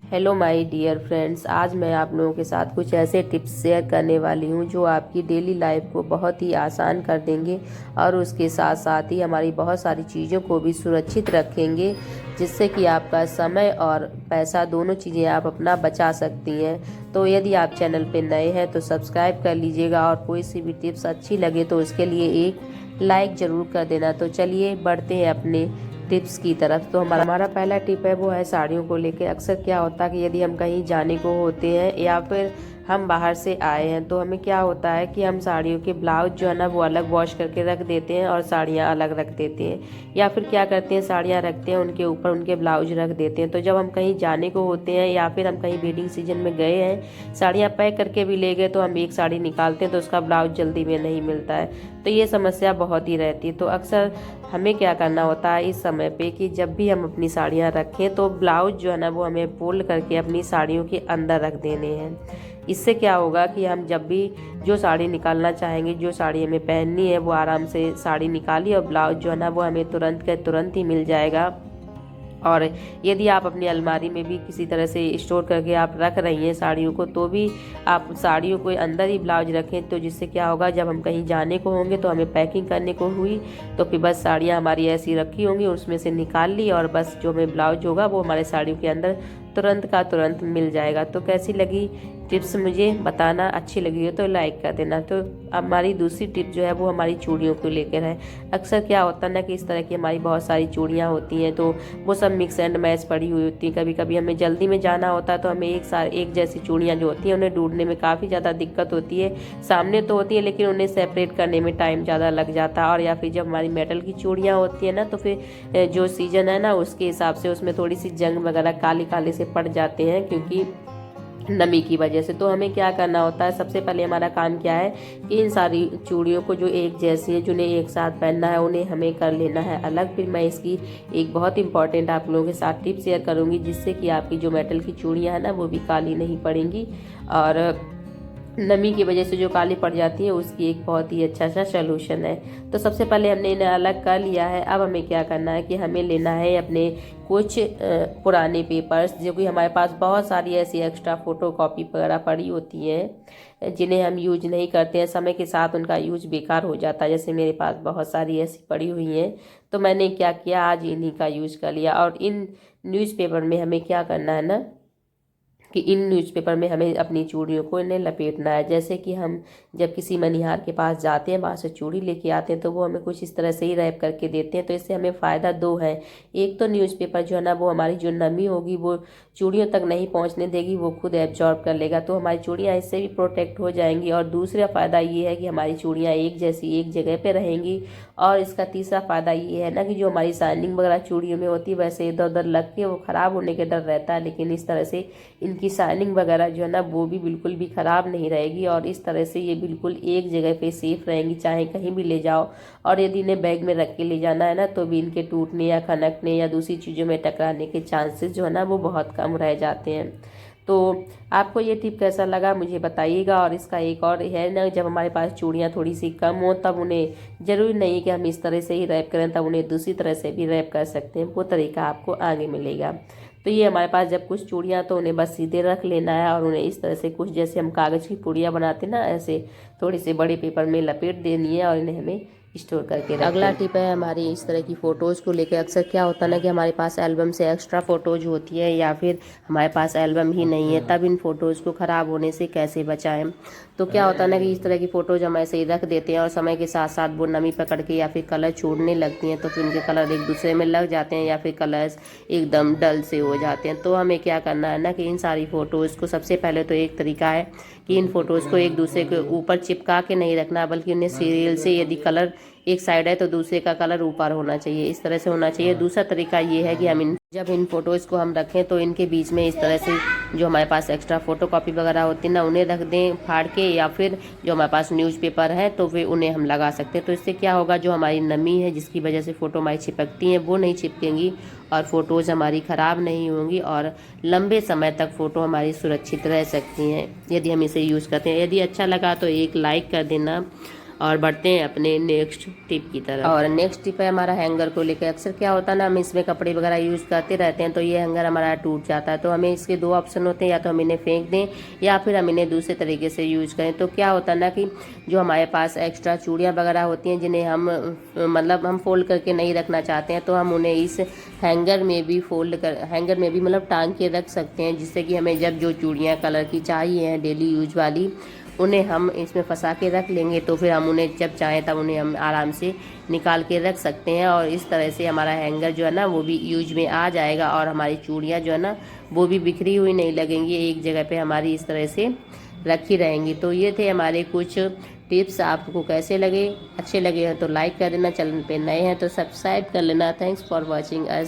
Hello my dear friends, आज मैं आप लोगों के साथ कुछ ऐसे टिप्स शेयर करने वाली हूं जो आपकी डेली लाइफ को बहुत ही आसान कर देंगे और उसके साथ साथ ही हमारी बहुत सारी चीज़ों को भी सुरक्षित रखेंगे, जिससे कि आपका समय और पैसा दोनों चीज़ें आप अपना बचा सकती हैं। तो यदि आप चैनल पे नए हैं तो सब्सक्राइब कर लीजिएगा और कोई सी भी टिप्स अच्छी लगे तो उसके लिए एक लाइक ज़रूर कर देना। तो चलिए बढ़ते हैं अपने टिप्स की तरफ। तो हमारा पहला टिप है वो है साड़ियों को लेके। अक्सर क्या होता है कि यदि हम कहीं जाने को होते हैं या फिर हम बाहर से आए हैं तो हमें क्या होता है कि हम साड़ियों के ब्लाउज जो है ना वो अलग वॉश करके रख देते हैं और साड़ियाँ अलग रख देते हैं, या फिर क्या करते हैं साड़ियाँ रखते हैं उनके ऊपर उनके ब्लाउज रख देते हैं। तो जब हम कहीं जाने को होते हैं या फिर हम कहीं वेडिंग सीजन में गए हैं, साड़ियाँ पैक करके भी ले गए, तो हम एक साड़ी निकालते हैं तो उसका ब्लाउज जल्दी में नहीं मिलता है। तो ये समस्या बहुत ही रहती है। तो अक्सर हमें क्या करना होता है इस समय पे कि जब भी हम अपनी साड़ियाँ रखें तो ब्लाउज जो है ना वो हमें फोल्ड करके अपनी साड़ियों के अंदर रख देने हैं। इससे क्या होगा कि हम जब भी जो साड़ी निकालना चाहेंगे, जो साड़ी हमें पहननी है, वो आराम से साड़ी निकाली और ब्लाउज जो है ना वो हमें तुरंत के तुरंत ही मिल जाएगा। और यदि आप अपनी अलमारी में भी किसी तरह से स्टोर करके आप रख रही हैं साड़ियों को, तो भी आप साड़ियों को अंदर ही ब्लाउज रखें। तो जिससे क्या होगा, जब हम कहीं जाने को होंगे तो हमें पैकिंग करने को हुई तो फिर बस साड़ियाँ हमारी ऐसी रखी होंगी, उसमें से निकाल ली और बस जो हमें ब्लाउज होगा वो हमारे साड़ियों के अंदर तुरंत का तुरंत मिल जाएगा। तो कैसी लगी टिप्स मुझे बताना, अच्छी लगी हो तो लाइक कर देना। तो हमारी दूसरी टिप जो है वो हमारी चूड़ियों को लेकर है। अक्सर क्या होता है ना कि इस तरह की हमारी बहुत सारी चूड़ियाँ होती हैं तो वो सब मिक्स एंड मैच पड़ी हुई होती हैं। कभी कभी हमें जल्दी में जाना होता है तो हमें एक जैसी चूड़ियाँ जो होती हैं उन्हें ढूंढने में काफ़ी ज़्यादा दिक्कत होती है। सामने तो होती है लेकिन उन्हें सेपरेट करने में टाइम ज़्यादा लग जाता है। और या फिर जब हमारी मेटल की चूड़ियाँ होती हैं ना तो फिर जो सीजन है ना उसके हिसाब से उसमें थोड़ी सी जंग वगैरह काले काले से पड़ जाते हैं क्योंकि नमी की वजह से। तो हमें क्या करना होता है, सबसे पहले हमारा काम क्या है कि इन सारी चूड़ियों को जो एक जैसी है जिन्हें एक साथ पहनना है उन्हें हमें कर लेना है अलग। फिर मैं इसकी एक बहुत इंपॉर्टेंट आप लोगों के साथ टिप शेयर करूंगी जिससे कि आपकी जो मेटल की चूड़ियाँ हैं ना वो भी काली नहीं पड़ेंगी और नमी की वजह से जो काली पड़ जाती है उसकी एक बहुत ही अच्छा सा सलूशन है। तो सबसे पहले हमने इन्हें अलग कर लिया है। अब हमें क्या करना है कि हमें लेना है अपने कुछ पुराने पेपर्स, जो कि हमारे पास बहुत सारी ऐसी एक्स्ट्रा फोटो कॉपी वगैरह पड़ी होती हैं जिन्हें हम यूज नहीं करते हैं, समय के साथ उनका यूज बेकार हो जाता है। जैसे मेरे पास बहुत सारी ऐसी पड़ी हुई हैं तो मैंने क्या किया, आज इन्हीं का यूज कर लिया। और इन न्यूज़पेपर में हमें क्या करना है ना कि इन न्यूज़पेपर में हमें अपनी चूड़ियों को इन्हें लपेटना है। जैसे कि हम जब किसी मनिहार के पास जाते हैं, वहाँ से चूड़ी लेके आते हैं तो वो हमें कुछ इस तरह से ही रैप करके देते हैं। तो इससे हमें फ़ायदा दो है। एक तो न्यूज़पेपर जो है ना वो हमारी जो नमी होगी वो चूड़ियों तक नहीं पहुँचने देगी, वो खुद एब्जॉर्ब कर लेगा, तो हमारी चूड़ियाँ इससे भी प्रोटेक्ट हो जाएंगी। और दूसरा फ़ायदा ये है कि हमारी चूड़ियाँ एक जैसी एक जगह पर रहेंगी। और इसका तीसरा फ़ायदा ये है ना कि जो हमारी शाइनिंग वगैरह चूड़ियों में होती है वैसे इधर उधर लग के वो ख़राब होने के डर रहता है, लेकिन इस तरह से इनकी शाइनिंग वगैरह जो है ना वो भी बिल्कुल भी ख़राब नहीं रहेगी और इस तरह से ये बिल्कुल एक जगह पे सेफ रहेंगी, चाहे कहीं भी ले जाओ। और यदि इन्हें बैग में रख के ले जाना है ना तो भी इनके टूटने या खनकने या दूसरी चीज़ों में टकराने के चांसेस जो है ना वो बहुत कम रह जाते हैं। तो आपको ये टिप कैसा लगा मुझे बताइएगा। और इसका एक और है ना, जब हमारे पास चूड़ियाँ थोड़ी सी कम हो तब उन्हें ज़रूरी नहीं है कि हम इस तरह से ही रैप करें, तब उन्हें दूसरी तरह से भी रैप कर सकते हैं, वो तरीका आपको आगे मिलेगा। तो ये हमारे पास जब कुछ चूड़ियाँ तो उन्हें बस सीधे रख लेना है और उन्हें इस तरह से कुछ जैसे हम कागज़ की पुड़िया बनाते ना ऐसे थोड़ी से बड़े पेपर में लपेट देनी है और इन्हें हमें स्टोर करके रखें। अगला टिप है हमारी इस तरह की फ़ोटोज़ को लेकर। अक्सर क्या होता है ना कि हमारे पास एल्बम से एक्स्ट्रा फ़ोटोज़ होती है या फिर हमारे पास एल्बम ही नहीं है, तब इन फ़ोटोज़ को ख़राब होने से कैसे बचाएं। तो क्या होता है ना कि इस तरह की फ़ोटोज़ हम ऐसे ही रख देते हैं और समय के साथ साथ वो नमी पकड़ के या फिर कलर छोड़ने लगती हैं, तो फिर उनके कलर एक दूसरे में लग जाते हैं या फिर कलर्स एकदम डल से हो जाते हैं। तो हमें क्या करना है ना कि इन सारी फ़ोटोज़ को सबसे पहले तो एक तरीका है कि इन फ़ोटोज़ को एक दूसरे के ऊपर चिपका के नहीं रखना, बल्कि उन्हें सीरियल से यदि कलर एक साइड है तो दूसरे का कलर ऊपर होना चाहिए, इस तरह से होना चाहिए। दूसरा तरीका ये है कि हम जब इन फोटोज़ को हम रखें तो इनके बीच में इस तरह से जो हमारे पास एक्स्ट्रा फ़ोटो कॉपी वगैरह होती है ना उन्हें रख दें फाड़ के, या फिर जो हमारे पास न्यूज़पेपर है तो फिर उन्हें हम लगा सकते हैं। तो इससे क्या होगा, जो हमारी नमी है जिसकी वजह से फ़ोटो हमारी चिपकती हैं वो नहीं चिपकेंगी और फ़ोटोज़ हमारी ख़राब नहीं होंगी और लंबे समय तक फ़ोटो हमारी सुरक्षित रह सकती हैं यदि हम इसे यूज़ करते हैं। यदि अच्छा लगा तो एक लाइक कर देना और बढ़ते हैं अपने नेक्स्ट टिप की तरफ। और नेक्स्ट टिप है हमारा हैंगर को लेकर। अक्सर क्या होता है ना, हम इसमें कपड़े वगैरह यूज़ करते रहते हैं तो ये हैंगर हमारा टूट जाता है। तो हमें इसके दो ऑप्शन होते हैं, या तो हम इन्हें फेंक दें या फिर हम इन्हें दूसरे तरीके से यूज करें। तो क्या होता है ना कि जो हमारे पास एक्स्ट्रा चूड़ियाँ वगैरह होती हैं जिन्हें हम मतलब हम फोल्ड करके नहीं रखना चाहते हैं, तो हम उन्हें इस हैंगर में भी हैंगर में भी मतलब टांग के रख सकते हैं, जिससे कि हमें जब जो चूड़ियाँ कलर की चाहिए हैं डेली यूज वाली, उन्हें हम इसमें फंसा के रख लेंगे। तो फिर हम उन्हें जब चाहें तब उन्हें हम आराम से निकाल के रख सकते हैं। और इस तरह से हमारा हैंगर जो है ना वो भी यूज में आ जाएगा, और हमारी चूड़ियाँ जो है ना वो भी बिखरी हुई नहीं लगेंगी, एक जगह पे हमारी इस तरह से रखी रहेंगी। तो ये थे हमारे कुछ टिप्स। आपको कैसे लगे? अच्छे लगे हैं तो लाइक कर देना, चैनल पे नए हैं तो सब्सक्राइब कर लेना। Thanks for watching us.